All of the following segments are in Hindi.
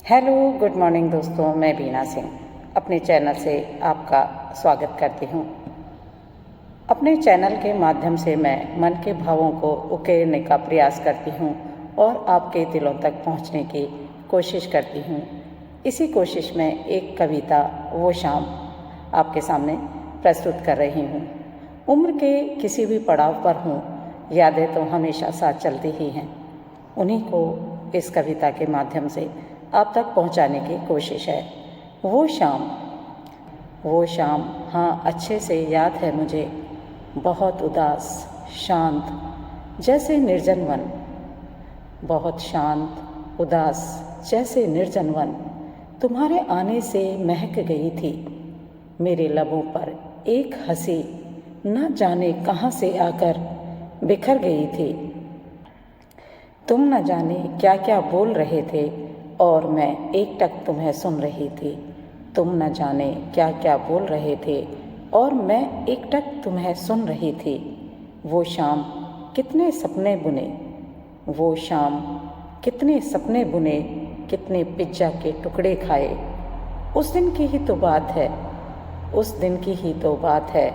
हेलो गुड मॉर्निंग दोस्तों, मैं बीना सिंह अपने चैनल से आपका स्वागत करती हूँ। अपने चैनल के माध्यम से मैं मन के भावों को उकेरने का प्रयास करती हूँ और आपके दिलों तक पहुँचने की कोशिश करती हूँ। इसी कोशिश में एक कविता वो शाम आपके सामने प्रस्तुत कर रही हूँ। उम्र के किसी भी पड़ाव पर हूँ, यादें तो हमेशा साथ चलती ही हैं। उन्हीं को इस कविता के माध्यम से आप तक पहुंचाने की कोशिश है। वो शाम हाँ अच्छे से याद है मुझे, बहुत उदास शांत जैसे निर्जन वन, बहुत शांत उदास जैसे निर्जन वन। तुम्हारे आने से महक गई थी मेरे लबों पर एक हंसी, न जाने कहाँ से आकर बिखर गई थी। तुम न जाने क्या क्या बोल रहे थे और मैं एकटक तुम्हें सुन रही थी। तुम न जाने क्या क्या बोल रहे थे और मैं एकटक तुम्हें सुन रही थी। वो शाम कितने सपने बुने, वो शाम कितने सपने बुने, कितने पिज्जा के टुकड़े खाए। उस दिन की ही तो बात है, उस दिन की ही तो बात है,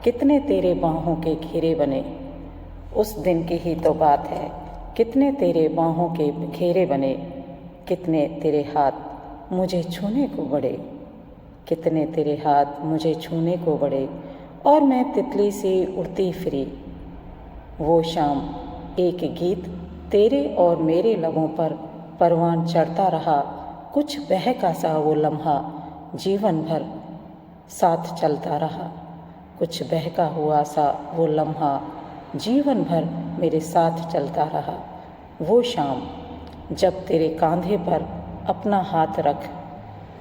कितने तेरे बाहों के घेरे बने। उस दिन की ही तो बात है, कितने तेरे बाहों के घेरे बने। कितने तेरे हाथ मुझे छूने को बड़े, कितने तेरे हाथ मुझे छूने को बड़े और मैं तितली सी उड़ती फिरी। वो शाम एक गीत तेरे और मेरे लबों पर परवान चढ़ता रहा, कुछ बहका सा वो लम्हा जीवन भर साथ चलता रहा। कुछ बहका हुआ सा वो लम्हा जीवन भर मेरे साथ चलता रहा। वो शाम जब तेरे कांधे पर अपना हाथ रख,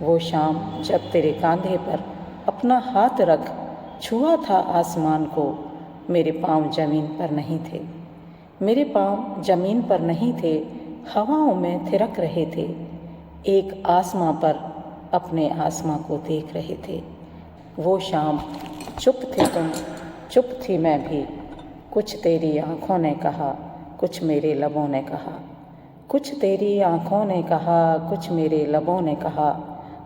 वो शाम जब तेरे कांधे पर अपना हाथ रख, छुआ था आसमान को, मेरे पाँव ज़मीन पर नहीं थे, मेरे पाँव ज़मीन पर नहीं थे, हवाओं में थिरक रहे थे। एक आसमां पर अपने आसमां को देख रहे थे। वो शाम चुप थे तुम, चुप थी मैं भी, कुछ तेरी आँखों ने कहा, कुछ मेरे लबों ने कहा। कुछ तेरी आँखों ने कहा, कुछ मेरे लबों ने कहा।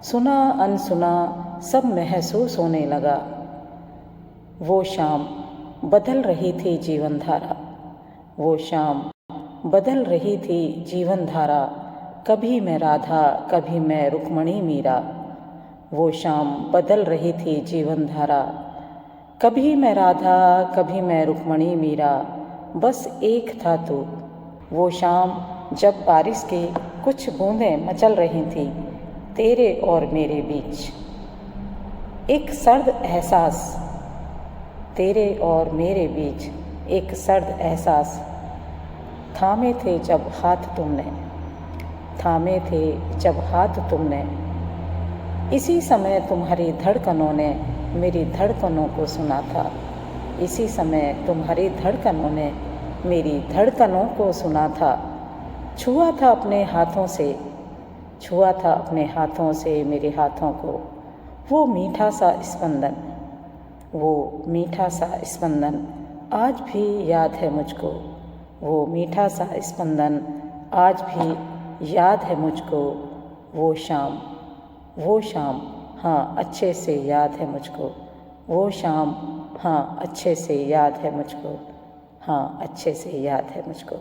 सुना अनसुना सब महसूस होने लगा। वो शाम बदल रही थी जीवन धारा, वो शाम बदल रही थी जीवन धारा। कभी मैं राधा, कभी मैं रुक्मणी मीरा। वो शाम बदल रही थी जीवन धारा, कभी मैं राधा, कभी मैं रुक्मणी मीरा। बस एक था तू। वो शाम जब बारिश की कुछ बूंदें मचल रही थी तेरे और मेरे बीच, एक सर्द एहसास, तेरे और मेरे बीच एक सर्द एहसास। थामे थे जब हाथ तुमने, थामे थे जब हाथ तुमने। इसी समय तुम्हारी धड़कनों ने मेरी धड़कनों को सुना था, इसी समय तुम्हारी धड़कनों ने मेरी धड़कनों को सुना था। छुआ था अपने हाथों से, छुआ था अपने हाथों से मेरे हाथों को, वो मीठा सा स्पंदन, वो मीठा सा स्पंदन आज भी याद है मुझको। वो मीठा सा स्पंदन आज भी याद है मुझको। वो शाम हाँ अच्छे से याद है मुझको। वो शाम हाँ अच्छे से याद है मुझको, हाँ अच्छे से याद है मुझको।